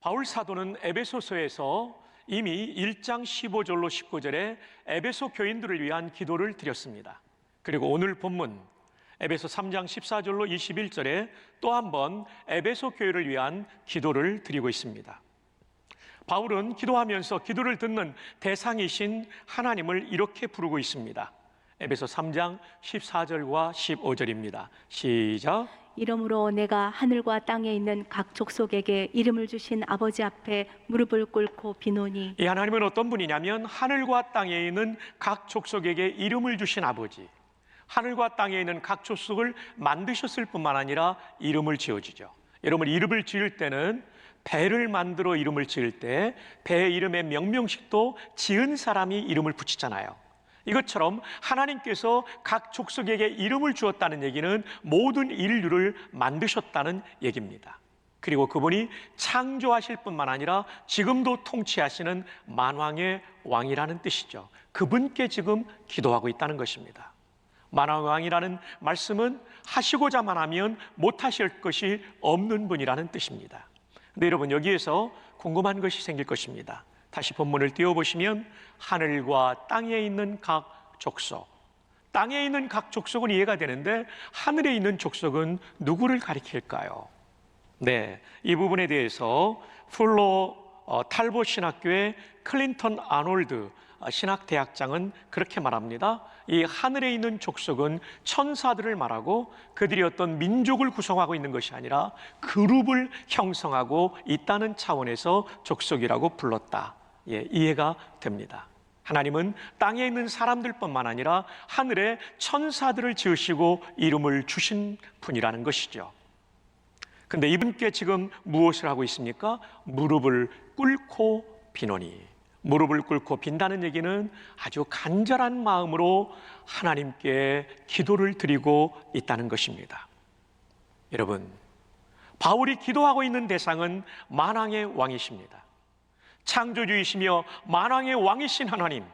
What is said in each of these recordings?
바울 사도는 에베소서에서 이미 1장 15절로 19절에 에베소 교인들을 위한 기도를 드렸습니다. 그리고 오늘 본문 에베소 3장 14절로 21절에 또 한 번 에베소 교회를 위한 기도를 드리고 있습니다. 바울은 기도하면서 기도를 듣는 대상이신 하나님을 이렇게 부르고 있습니다. 에베소 3장 14절과 15절입니다. 시작. 이러므로 내가 하늘과 땅에 있는 각 족속에게 이름을 주신 아버지 앞에 무릎을 꿇고 비노니. 이 하나님은 어떤 분이냐면 하늘과 땅에 있는 각 족속에게 이름을 주신 아버지, 하늘과 땅에 있는 각 족속을 만드셨을 뿐만 아니라 이름을 지어주죠. 여러분, 이름을 지을 때는 배를 만들어 이름을 지을 때 배 이름의 명명식도 지은 사람이 이름을 붙이잖아요. 이것처럼 하나님께서 각 족속에게 이름을 주었다는 얘기는 모든 인류를 만드셨다는 얘기입니다. 그리고 그분이 창조하실 뿐만 아니라 지금도 통치하시는 만왕의 왕이라는 뜻이죠. 그분께 지금 기도하고 있다는 것입니다. 만왕의 왕이라는 말씀은 하시고자만 하면 못하실 것이 없는 분이라는 뜻입니다. 근데 여러분, 여기에서 궁금한 것이 생길 것입니다. 다시 본문을 띄워보시면 하늘과 땅에 있는 각 족속, 땅에 있는 각 족속은 이해가 되는데 하늘에 있는 족속은 누구를 가리킬까요? 네, 이 부분에 대해서 풀로 탈봇 신학교의 클린턴 아놀드 신학대학장은 그렇게 말합니다. 이 하늘에 있는 족속은 천사들을 말하고 그들이 어떤 민족을 구성하고 있는 것이 아니라 그룹을 형성하고 있다는 차원에서 족속이라고 불렀다. 이해가 됩니다. 하나님은 땅에 있는 사람들뿐만 아니라 하늘에 천사들을 지으시고 이름을 주신 분이라는 것이죠. 근데 이분께 지금 무엇을 하고 있습니까? 무릎을 꿇고 비노니. 무릎을 꿇고 빈다는 얘기는 아주 간절한 마음으로 하나님께 기도를 드리고 있다는 것입니다. 여러분, 바울이 기도하고 있는 대상은 만왕의 왕이십니다. 창조주이시며 만왕의 왕이신 하나님,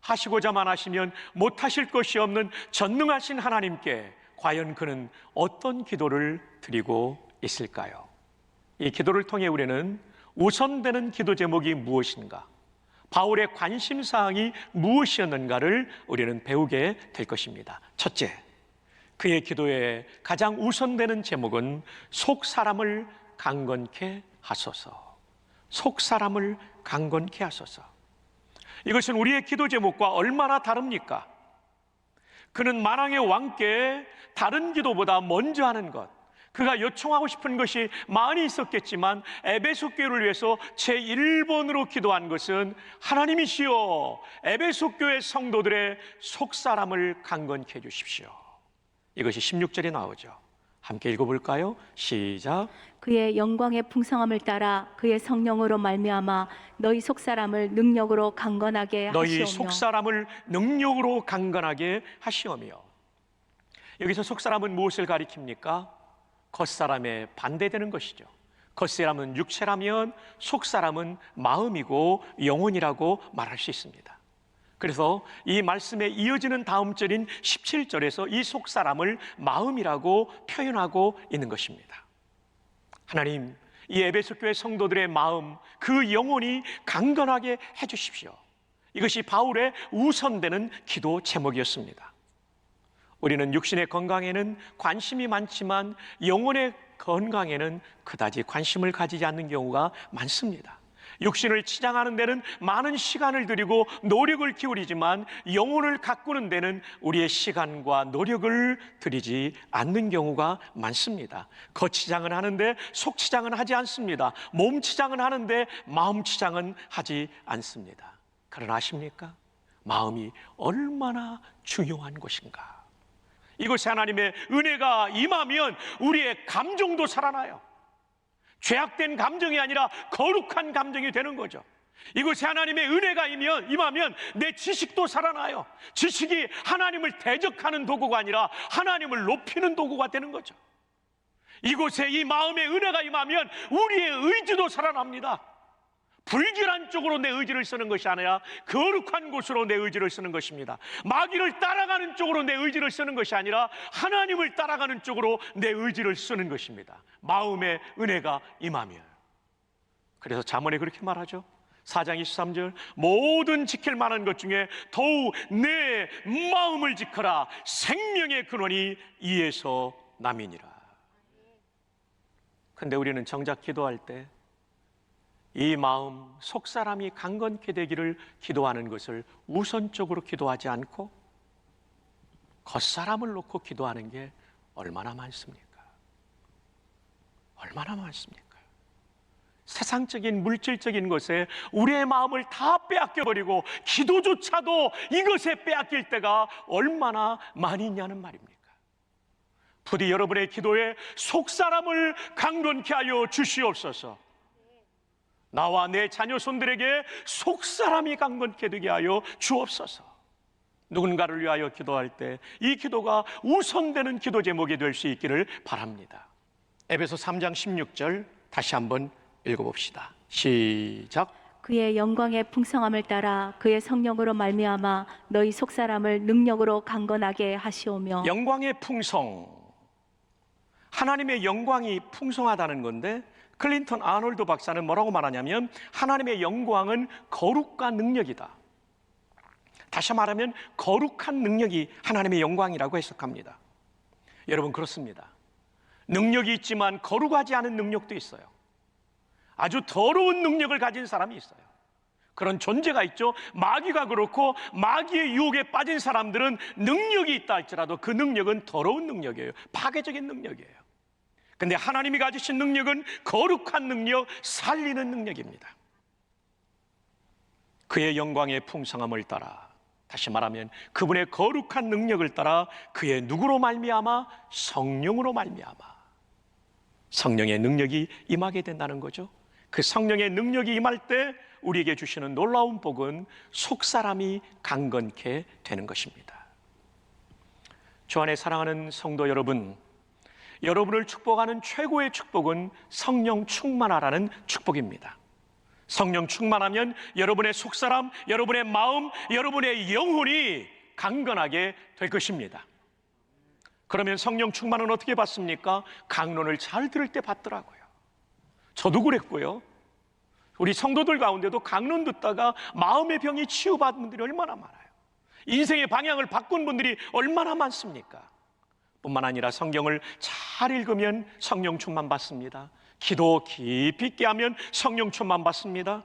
하시고자만 하시면 못하실 것이 없는 전능하신 하나님께 과연 그는 어떤 기도를 드리고 있을까요? 이 기도를 통해 우리는 우선되는 기도 제목이 무엇인가, 바울의 관심사항이 무엇이었는가를 우리는 배우게 될 것입니다. 첫째, 그의 기도의 가장 우선되는 제목은 속 사람을 강건케 하소서. 속 사람을 강건케 하소서. 이것은 우리의 기도 제목과 얼마나 다릅니까? 그는 만왕의 왕께 다른 기도보다 먼저 하는 것, 그가 요청하고 싶은 것이 많이 있었겠지만 에베소 교회를 위해서 제1번으로 기도한 것은 하나님이시여 에베소 교회 성도들의 속사람을 강건케 해주십시오. 이것이 16절에 나오죠. 함께 읽어볼까요? 시작. 그의 영광의 풍성함을 따라 그의 성령으로 말미암아 너희 속사람을 능력으로 강건하게 하시오며. 너희 속사람을 능력으로 강건하게 하시오며. 여기서 속사람은 무엇을 가리킵니까? 겉사람에 반대되는 것이죠. 겉사람은 육체라면 속사람은 마음이고 영혼이라고 말할 수 있습니다. 그래서 이 말씀에 이어지는 다음 절인 17절에서 이 속사람을 마음이라고 표현하고 있는 것입니다. 하나님, 이 에베소 교회 성도들의 마음, 그 영혼이 강건하게 해주십시오. 이것이 바울의 우선되는 기도 제목이었습니다. 우리는 육신의 건강에는 관심이 많지만 영혼의 건강에는 그다지 관심을 가지지 않는 경우가 많습니다. 육신을 치장하는 데는 많은 시간을 들이고 노력을 기울이지만 영혼을 가꾸는 데는 우리의 시간과 노력을 들이지 않는 경우가 많습니다. 겉치장은 하는데 속치장은 하지 않습니다. 몸치장은 하는데 마음치장은 하지 않습니다. 그러나 아십니까? 마음이 얼마나 중요한 것인가. 이것이 하나님의 은혜가 임하면 우리의 감정도 살아나요. 죄악된 감정이 아니라 거룩한 감정이 되는 거죠. 이것이 하나님의 은혜가 임하면 내 지식도 살아나요. 지식이 하나님을 대적하는 도구가 아니라 하나님을 높이는 도구가 되는 거죠. 이곳에 이 마음의 은혜가 임하면 우리의 의지도 살아납니다. 불길한 쪽으로 내 의지를 쓰는 것이 아니라 거룩한 곳으로 내 의지를 쓰는 것입니다. 마귀를 따라가는 쪽으로 내 의지를 쓰는 것이 아니라 하나님을 따라가는 쪽으로 내 의지를 쓰는 것입니다. 마음의 은혜가 임하면. 그래서 잠언에 그렇게 말하죠. 4장 23절, 모든 지킬 만한 것 중에 더욱 내 마음을 지켜라. 생명의 근원이 이에서 남이니라. 근데 우리는 정작 기도할 때 이 마음, 속사람이 강건케 되기를 기도하는 것을 우선적으로 기도하지 않고 겉사람을 놓고 기도하는 게 얼마나 많습니까? 얼마나 많습니까? 세상적인 물질적인 것에 우리의 마음을 다 빼앗겨버리고 기도조차도 이것에 빼앗길 때가 얼마나 많이 있냐는 말입니까? 부디 여러분의 기도에 속사람을 강건케 하여 주시옵소서. 나와 내 자녀 손들에게 속사람이 강건케 되게 하여 주옵소서. 누군가를 위하여 기도할 때 이 기도가 우선되는 기도 제목이 될 수 있기를 바랍니다. 에베소 3장 16절 다시 한번 읽어봅시다. 시작. 그의 영광의 풍성함을 따라 그의 성령으로 말미암아 너희 속사람을 능력으로 강건하게 하시오며. 영광의 풍성, 하나님의 영광이 풍성하다는 건데 클린턴 아놀드 박사는 뭐라고 말하냐면 하나님의 영광은 거룩과 능력이다. 다시 말하면 거룩한 능력이 하나님의 영광이라고 해석합니다. 여러분, 그렇습니다. 능력이 있지만 거룩하지 않은 능력도 있어요. 아주 더러운 능력을 가진 사람이 있어요. 그런 존재가 있죠. 마귀가 그렇고 마귀의 유혹에 빠진 사람들은 능력이 있다 할지라도 그 능력은 더러운 능력이에요. 파괴적인 능력이에요. 근데 하나님이 가지신 능력은 거룩한 능력, 살리는 능력입니다. 그의 영광의 풍성함을 따라, 다시 말하면 그분의 거룩한 능력을 따라 그의 누구로 말미암아? 성령으로 말미암아 성령의 능력이 임하게 된다는 거죠. 그 성령의 능력이 임할 때 우리에게 주시는 놀라운 복은 속사람이 강건케 되는 것입니다. 주 안에 사랑하는 성도 여러분, 여러분을 축복하는 최고의 축복은 성령 충만하라는 축복입니다. 성령 충만하면 여러분의 속사람, 여러분의 마음, 여러분의 영혼이 강건하게 될 것입니다. 그러면 성령 충만은 어떻게 받습니까? 강론을 잘 들을 때 받더라고요. 저도 그랬고요. 우리 성도들 가운데도 강론 듣다가 마음의 병이 치유받은 분들이 얼마나 많아요. 인생의 방향을 바꾼 분들이 얼마나 많습니까? 뿐만 아니라 성경을 잘 읽으면 성령 충만 받습니다. 기도 깊이 있게 하면 성령 충만 받습니다.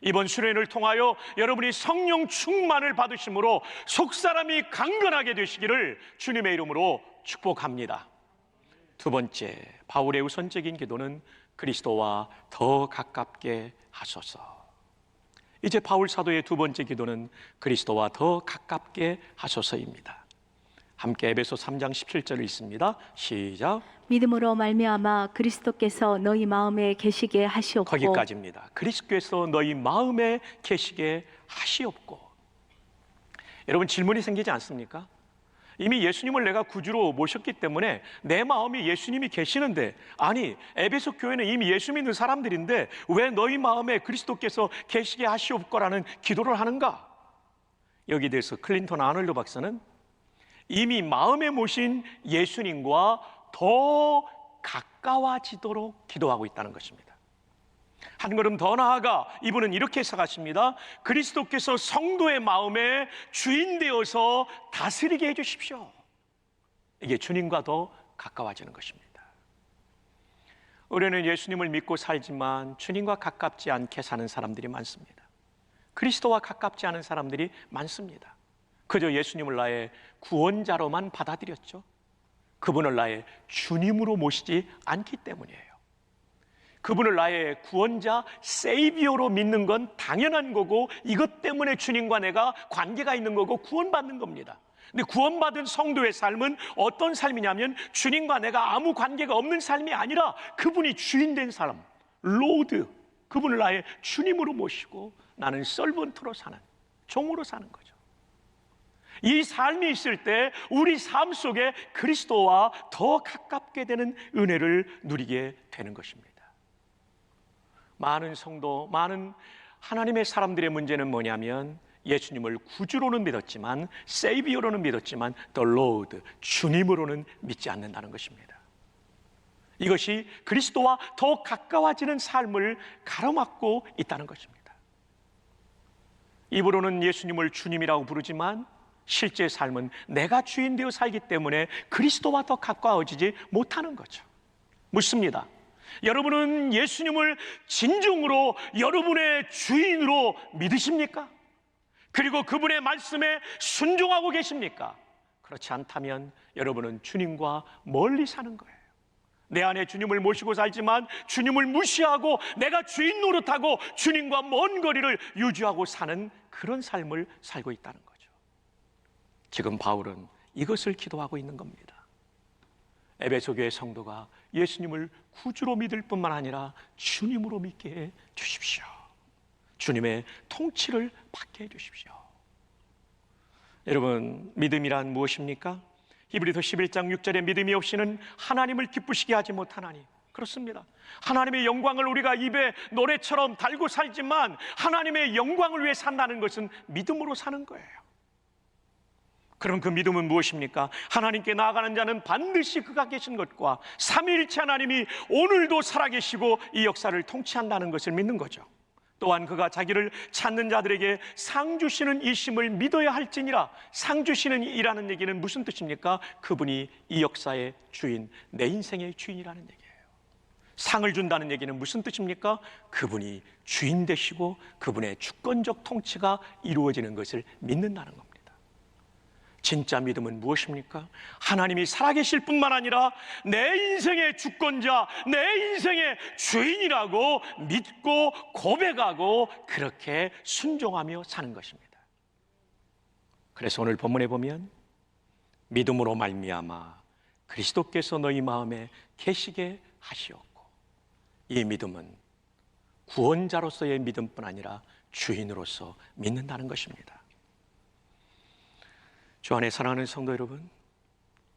이번 수련회를 통하여 여러분이 성령 충만을 받으심으로 속사람이 강건하게 되시기를 주님의 이름으로 축복합니다. 두 번째, 바울의 우선적인 기도는 그리스도와 더 가깝게 하소서. 이제 바울 사도의 두 번째 기도는 그리스도와 더 가깝게 하소서입니다. 함께 에베소 3장 17절을 읽습니다. 시작. 믿음으로 말미암아 그리스도께서 너희 마음에 계시게 하시옵고. 거기까지입니다. 그리스도께서 너희 마음에 계시게 하시옵고. 여러분, 질문이 생기지 않습니까? 이미 예수님을 내가 구주로 모셨기 때문에 내 마음에 예수님이 계시는데, 아니 에베소 교회는 이미 예수 믿는 사람들인데 왜 너희 마음에 그리스도께서 계시게 하시옵고라는 기도를 하는가? 여기에 대해서 클린턴 아놀드 박사는 이미 마음에 모신 예수님과 더 가까워지도록 기도하고 있다는 것입니다. 한 걸음 더 나아가 이분은 이렇게 해석하십니다. 그리스도께서 성도의 마음에 주인 되어서 다스리게 해주십시오. 이게 주님과 더 가까워지는 것입니다. 우리는 예수님을 믿고 살지만 주님과 가깝지 않게 사는 사람들이 많습니다. 그리스도와 가깝지 않은 사람들이 많습니다. 그저 예수님을 나의 구원자로만 받아들였죠. 그분을 나의 주님으로 모시지 않기 때문이에요. 그분을 나의 구원자, 세이비어로 믿는 건 당연한 거고 이것 때문에 주님과 내가 관계가 있는 거고 구원받는 겁니다. 근데 구원받은 성도의 삶은 어떤 삶이냐면 주님과 내가 아무 관계가 없는 삶이 아니라 그분이 주인된 삶, 로드, 그분을 나의 주님으로 모시고 나는 서번트로 사는, 종으로 사는 거죠. 이 삶이 있을 때 우리 삶 속에 그리스도와 더 가깝게 되는 은혜를 누리게 되는 것입니다. 많은 성도, 많은 하나님의 사람들의 문제는 뭐냐면 예수님을 구주로는 믿었지만, 세이비어로는 믿었지만 The Lord, 주님으로는 믿지 않는다는 것입니다. 이것이 그리스도와 더 가까워지는 삶을 가로막고 있다는 것입니다. 입으로는 예수님을 주님이라고 부르지만 실제 삶은 내가 주인 되어 살기 때문에 그리스도와 더 가까워지지 못하는 거죠. 묻습니다. 여러분은 예수님을 진정으로 여러분의 주인으로 믿으십니까? 그리고 그분의 말씀에 순종하고 계십니까? 그렇지 않다면 여러분은 주님과 멀리 사는 거예요. 내 안에 주님을 모시고 살지만 주님을 무시하고 내가 주인 노릇하고 주님과 먼 거리를 유지하고 사는 그런 삶을 살고 있다는 거죠. 지금 바울은 이것을 기도하고 있는 겁니다. 에베소 교회 성도가 예수님을 구주로 믿을 뿐만 아니라 주님으로 믿게 해 주십시오. 주님의 통치를 받게 해 주십시오. 여러분, 믿음이란 무엇입니까? 히브리서 11장 6절에 믿음이 없이는 하나님을 기쁘시게 하지 못하나니. 그렇습니다. 하나님의 영광을 우리가 입에 노래처럼 달고 살지만 하나님의 영광을 위해 산다는 것은 믿음으로 사는 거예요. 그럼 그 믿음은 무엇입니까? 하나님께 나아가는 자는 반드시 그가 계신 것과 삼위일체 하나님이 오늘도 살아계시고 이 역사를 통치한다는 것을 믿는 거죠. 또한 그가 자기를 찾는 자들에게 상 주시는 이심을 믿어야 할지니라. 상 주시는 이라는 얘기는 무슨 뜻입니까? 그분이 이 역사의 주인, 내 인생의 주인이라는 얘기예요. 상을 준다는 얘기는 무슨 뜻입니까? 그분이 주인 되시고 그분의 주권적 통치가 이루어지는 것을 믿는다는 겁니다. 진짜 믿음은 무엇입니까? 하나님이 살아계실 뿐만 아니라 내 인생의 주권자, 내 인생의 주인이라고 믿고 고백하고 그렇게 순종하며 사는 것입니다. 그래서 오늘 본문에 보면 믿음으로 말미암아 그리스도께서 너희 마음에 계시게 하시었고, 이 믿음은 구원자로서의 믿음뿐 아니라 주인으로서 믿는다는 것입니다. 주 안에 사랑하는 성도 여러분,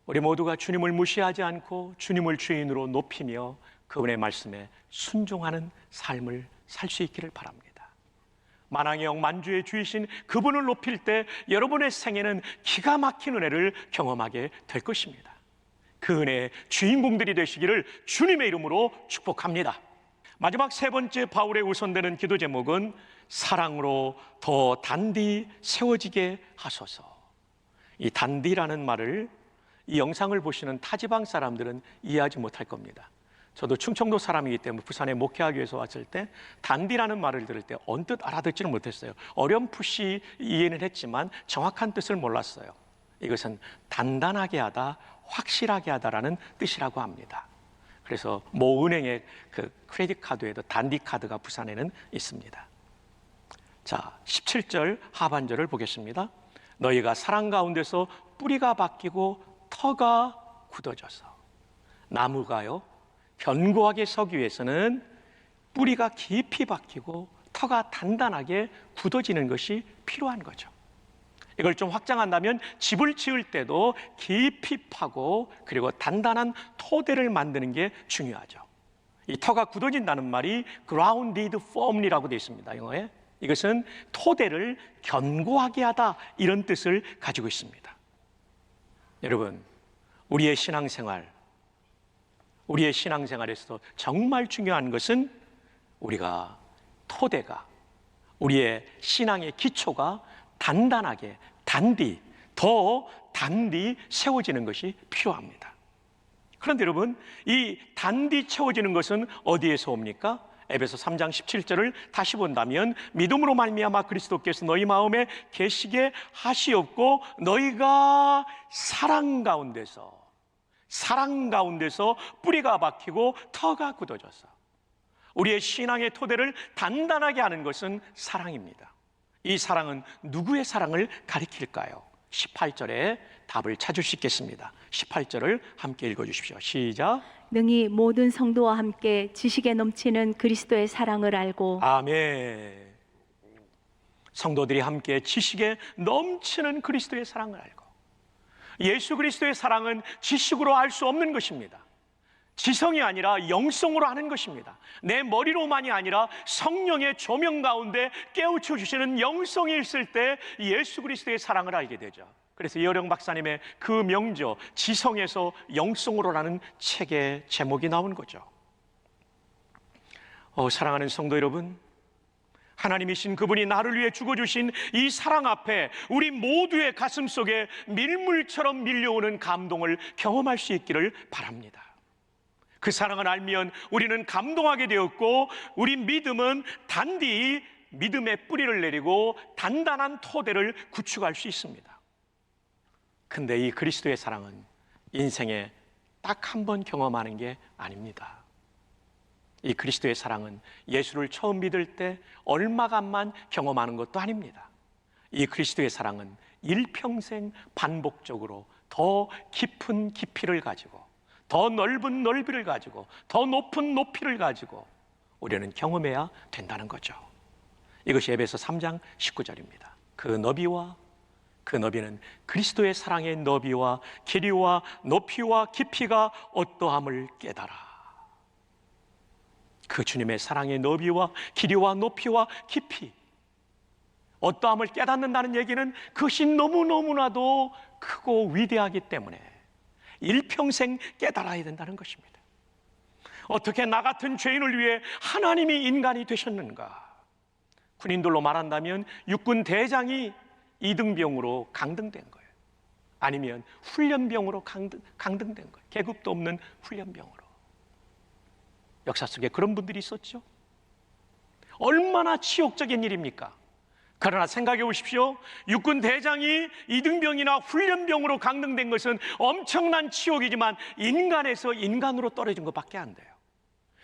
우리 모두가 주님을 무시하지 않고 주님을 주인으로 높이며 그분의 말씀에 순종하는 삶을 살 수 있기를 바랍니다. 만왕의 영 만주의 주이신 그분을 높일 때 여러분의 생애는 기가 막힌 은혜를 경험하게 될 것입니다. 그 은혜의 주인공들이 되시기를 주님의 이름으로 축복합니다. 마지막 세 번째 바울의 우선되는 기도 제목은 사랑으로 더 단디 세워지게 하소서. 이 단디라는 말을 이 영상을 보시는 타지방 사람들은 이해하지 못할 겁니다. 저도 충청도 사람이기 때문에 부산에 목회하기 위해서 왔을 때 단디라는 말을 들을 때 언뜻 알아듣지는 못했어요. 어렴풋이 이해는 했지만 정확한 뜻을 몰랐어요. 이것은 단단하게 하다, 확실하게 하다라는 뜻이라고 합니다. 그래서 모 은행의 그 크레딧 카드에도 단디 카드가 부산에는 있습니다. 자, 17절 하반절을 보겠습니다. 너희가 사랑 가운데서 뿌리가 바뀌고 터가 굳어져서. 나무가요, 견고하게 서기 위해서는 뿌리가 깊이 박히고 터가 단단하게 굳어지는 것이 필요한 거죠. 이걸 좀 확장한다면 집을 지을 때도 깊이 파고 그리고 단단한 토대를 만드는 게 중요하죠. 이 터가 굳어진다는 말이 grounded firmly라고 되어 있습니다, 영어에. 이것은 토대를 견고하게 하다, 이런 뜻을 가지고 있습니다. 여러분, 우리의 신앙생활에서 정말 중요한 것은 우리가 토대가, 우리의 신앙의 기초가 단단하게, 더 단디 세워지는 것이 필요합니다. 그런데 여러분, 이 단디 채워지는 것은 어디에서 옵니까? 에베소 3장 17절을 다시 본다면 믿음으로 말미암아 그리스도께서 너희 마음에 계시게 하시옵고 너희가 사랑 가운데서 뿌리가 박히고 터가 굳어져서. 우리의 신앙의 토대를 단단하게 하는 것은 사랑입니다. 이 사랑은 누구의 사랑을 가리킬까요? 18절에 답을 찾을 수 있겠습니다. 18절을 함께 읽어주십시오. 시작. 능히 모든 성도와 함께 지식에 넘치는 그리스도의 사랑을 알고. 아멘. 성도들이 함께 지식에 넘치는 그리스도의 사랑을 알고. 예수 그리스도의 사랑은 지식으로 알 수 없는 것입니다. 지성이 아니라 영성으로 하는 것입니다. 내 머리로만이 아니라 성령의 조명 가운데 깨우쳐 주시는 영성이 있을 때 예수 그리스도의 사랑을 알게 되죠. 그래서 이어령 박사님의 그 명저 지성에서 영성으로라는 책의 제목이 나온 거죠. 사랑하는 성도 여러분, 하나님이신 그분이 나를 위해 죽어주신 이 사랑 앞에 우리 모두의 가슴 속에 밀물처럼 밀려오는 감동을 경험할 수 있기를 바랍니다. 그 사랑을 알면 우리는 감동하게 되었고, 우리 믿음은 단디 믿음의 뿌리를 내리고 단단한 토대를 구축할 수 있습니다. 근데 이 그리스도의 사랑은 인생에 딱 한 번 경험하는 게 아닙니다. 이 그리스도의 사랑은 예수를 처음 믿을 때 얼마간만 경험하는 것도 아닙니다. 이 그리스도의 사랑은 일평생 반복적으로 더 깊은 깊이를 가지고, 더 넓은 넓이를 가지고, 더 높은 높이를 가지고 우리는 경험해야 된다는 거죠. 이것이 에베소 3장 19절입니다. 그 너비는 그리스도의 사랑의 너비와 길이와 높이와 깊이가 어떠함을 깨달아. 그 주님의 사랑의 너비와 길이와 높이와 깊이, 어떠함을 깨닫는다는 얘기는 그것이 너무너무나도 크고 위대하기 때문에 일평생 깨달아야 된다는 것입니다. 어떻게 나 같은 죄인을 위해 하나님이 인간이 되셨는가? 군인들로 말한다면 육군 대장이 이등병으로 강등된 거예요. 아니면 훈련병으로 강등된 거예요. 계급도 없는 훈련병으로. 역사 속에 그런 분들이 있었죠. 얼마나 치욕적인 일입니까? 그러나 생각해 보십시오. 육군 대장이 이등병이나 훈련병으로 강등된 것은 엄청난 치욕이지만 인간에서 인간으로 떨어진 것밖에 안 돼요.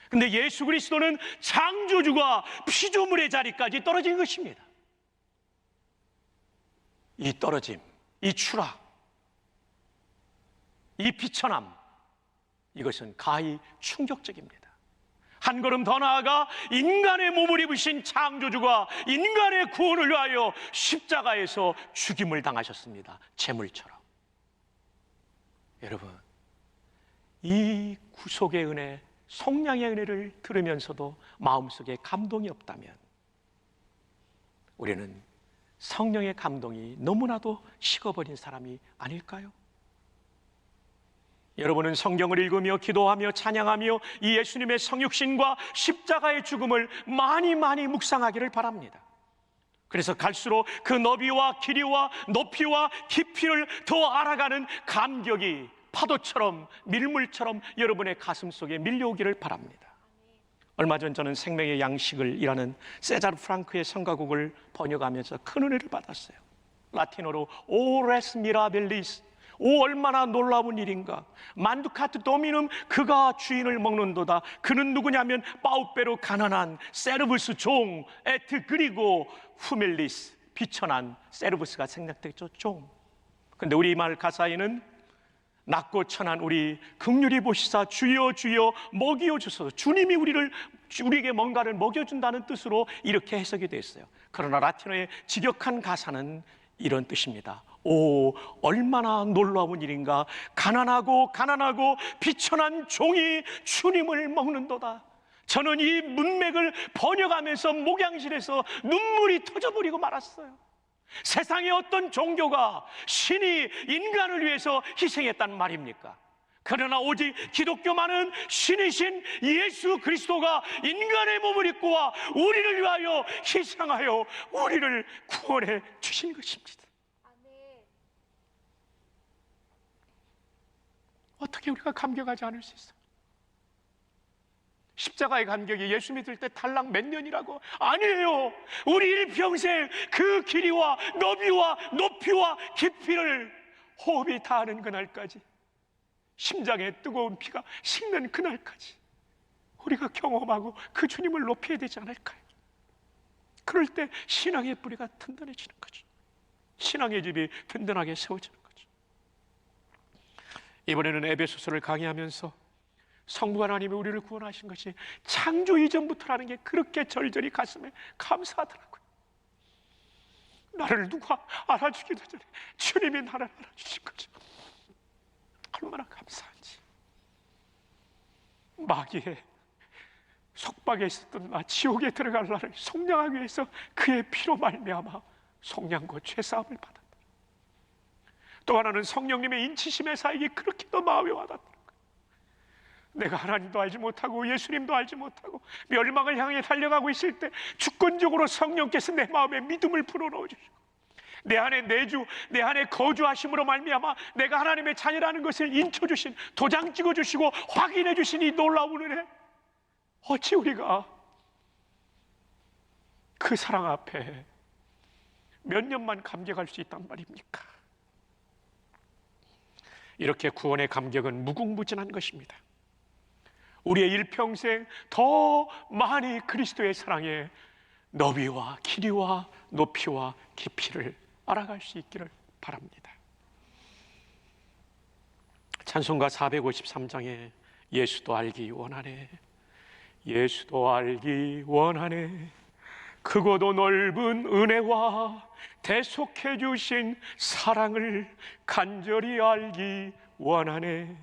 근데 예수 그리스도는 창조주가 피조물의 자리까지 떨어진 것입니다. 이 떨어짐, 이 추락, 이 비천함, 이것은 가히 충격적입니다. 한 걸음 더 나아가 인간의 몸을 입으신 창조주가 인간의 구원을 위하여 십자가에서 죽임을 당하셨습니다. 제물처럼. 여러분, 이 구속의 은혜, 속량의 은혜를 들으면서도 마음속에 감동이 없다면 우리는 성령의 감동이 너무나도 식어버린 사람이 아닐까요? 여러분은 성경을 읽으며 기도하며 찬양하며 이 예수님의 성육신과 십자가의 죽음을 많이 묵상하기를 바랍니다. 그래서 갈수록 그 너비와 길이와 높이와 깊이를 더 알아가는 감격이 파도처럼 밀물처럼 여러분의 가슴 속에 밀려오기를 바랍니다. 얼마 전 저는 생명의 양식을이라는 세자르 프랑크의 성가곡을 번역하면서 큰 은혜를 받았어요. 라틴어로 오레스 미라벨리스, 오 얼마나 놀라운 일인가. 만두카트 도미눔, 그가 주인을 먹는도다. 그는 누구냐면 빠우빼로 가난한 세르브스 종, 에트 그리고 후밀리스, 비천한 세르브스가 생략됐죠. 종. 근데 우리 말 가사에는 낮고 천한 우리 긍휼히 보시사 주여 주여 먹이어 주소서. 주님이 우리에게 뭔가를 먹여준다는 뜻으로 이렇게 해석이 됐어요. 그러나 라틴어의 직역한 가사는 이런 뜻입니다. 오 얼마나 놀라운 일인가. 가난하고 비천한 종이 주님을 먹는도다. 저는 이 문맥을 번역하면서 목양실에서 눈물이 터져버리고 말았어요. 세상의 어떤 종교가 신이 인간을 위해서 희생했단 말입니까? 그러나 오직 기독교만은 신이신 예수 그리스도가 인간의 몸을 입고 와 우리를 위하여 희생하여 우리를 구원해 주신 것입니다. 어떻게 우리가 감격하지 않을 수 있어요? 십자가의 감격이 예수 믿을 때 달랑 몇 년이라고? 아니에요. 우리 일평생 그 길이와 너비와 높이와 깊이를 호흡이 닿는 그날까지, 심장에 뜨거운 피가 식는 그날까지 우리가 경험하고 그 주님을 높여야 되지 않을까요? 그럴 때 신앙의 뿌리가 든든해지는 거죠. 신앙의 집이 든든하게 세워지는 거죠. 이번에는 에베소서를 강의하면서 성부 하나님이 우리를 구원하신 것이 창조 이전부터라는 게 그렇게 절절히 가슴에 감사하더라고요. 나를 누가 알아주기도 전에 주님이 나를 알아주신 거죠. 얼마나 감사한지. 마귀의 속박에 있었던 나, 지옥에 들어갈 나를 속량하기 위해서 그의 피로 말미암아 속량과 죄사함을 받았다. 또 하나는 성령님의 인치심의 사역이 그렇게도 마음에 와닿더라고요. 내가 하나님도 알지 못하고 예수님도 알지 못하고 멸망을 향해 달려가고 있을 때 주권적으로 성령께서 내 마음에 믿음을 불어넣어 주시고 내 안에 내주, 내 안에 거주하심으로 말미암아 내가 하나님의 자녀라는 것을 인쳐주신, 도장 찍어주시고 확인해 주신 이 놀라운 은혜, 어찌 우리가 그 사랑 앞에 몇 년만 감격할 수 있단 말입니까? 이렇게 구원의 감격은 무궁무진한 것입니다. 우리의 일평생 더 많이 그리스도의 사랑의 너비와 길이와 높이와 깊이를 알아갈 수 있기를 바랍니다. 찬송가 453장에 예수도 알기 원하네, 예수도 알기 원하네, 크고도 넓은 은혜와 대속해 주신 사랑을 간절히 알기 원하네.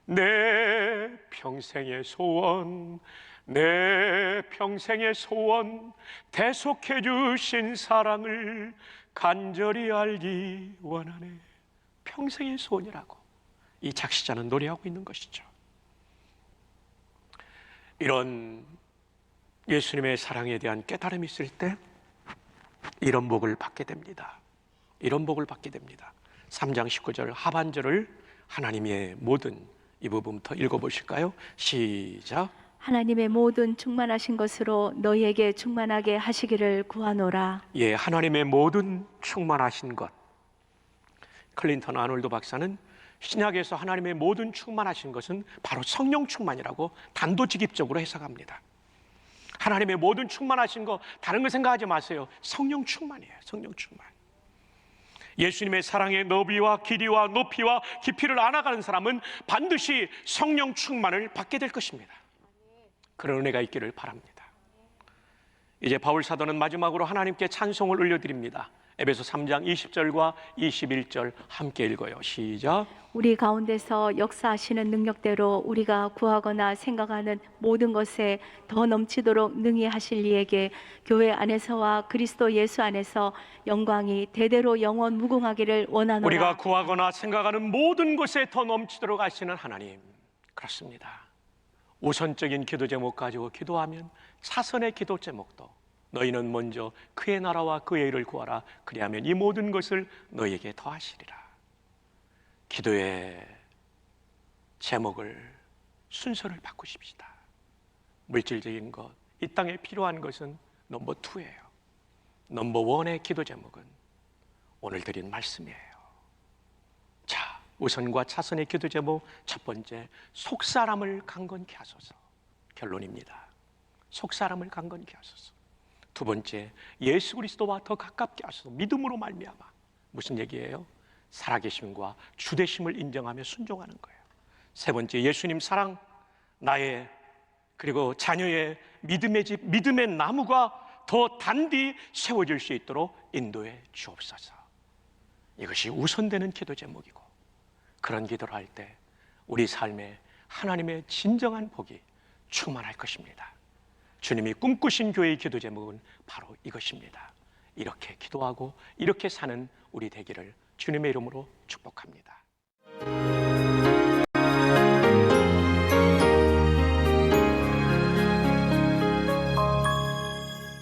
내 평생의 소원, 내 평생의 소원, 대속해 주신 사랑을 간절히 알기 원하네. 평생의 소원이라고 이 작시자는 노래하고 있는 것이죠. 이런 예수님의 사랑에 대한 깨달음이 있을 때 이런 복을 받게 됩니다. 이런 복을 받게 됩니다. 3장 19절 하반절을 하나님의 모든, 이 부분부터 읽어보실까요? 시작. 하나님의 모든 충만하신 것으로 너희에게 충만하게 하시기를 구하노라. 예, 하나님의 모든 충만하신 것. 클린턴 아놀드 박사는 신약에서 하나님의 모든 충만하신 것은 바로 성령 충만이라고 단도직입적으로 해석합니다. 하나님의 모든 충만하신 거 다른 거 생각하지 마세요. 성령 충만이에요. 성령 충만. 예수님의 사랑의 너비와 길이와 높이와 깊이를 알아가는 사람은 반드시 성령 충만을 받게 될 것입니다. 그런 은혜가 있기를 바랍니다. 이제 바울 사도는 마지막으로 하나님께 찬송을 올려드립니다. 에베소 3장 20절과 21절 함께 읽어요. 시작. 우리 가운데서 역사하시는 능력대로 우리가 구하거나 생각하는 모든 것에 더 넘치도록 능히 하실 이에게 교회 안에서와 그리스도 예수 안에서 영광이 대대로 영원 무궁하기를 원하노라. 우리가 구하거나 생각하는 모든 것에 더 넘치도록 하시는 하나님, 그렇습니다. 우선적인 기도 제목 가지고 기도하면 차선의 기도 제목도 너희는 먼저 그의 나라와 그의 일을 구하라. 그리하면 이 모든 것을 너희에게 더하시리라. 기도의 제목을, 순서를 바꾸십시다. 물질적인 것, 이 땅에 필요한 것은 넘버 2예요. 넘버 1의 기도 제목은 오늘 드린 말씀이에요. 자, 우선과 차선의 기도 제목 첫 번째, 속사람을 강건케 하소서. 결론입니다. 속사람을 강건케 하소서. 두 번째, 예수 그리스도와 더 가깝게 하소서. 믿음으로 말미암아. 무슨 얘기예요? 살아계심과 주되심을 인정하며 순종하는 거예요. 세 번째, 예수님 사랑, 나의 그리고 자녀의 믿음의 집, 믿음의 나무가 더 단디 세워질 수 있도록 인도해 주옵소서. 이것이 우선되는 기도 제목이고, 그런 기도를 할 때 우리 삶에 하나님의 진정한 복이 충만할 것입니다. 주님이 꿈꾸신 교회의 기도 제목은 바로 이것입니다. 이렇게 기도하고 이렇게 사는 우리 되기를 주님의 이름으로 축복합니다.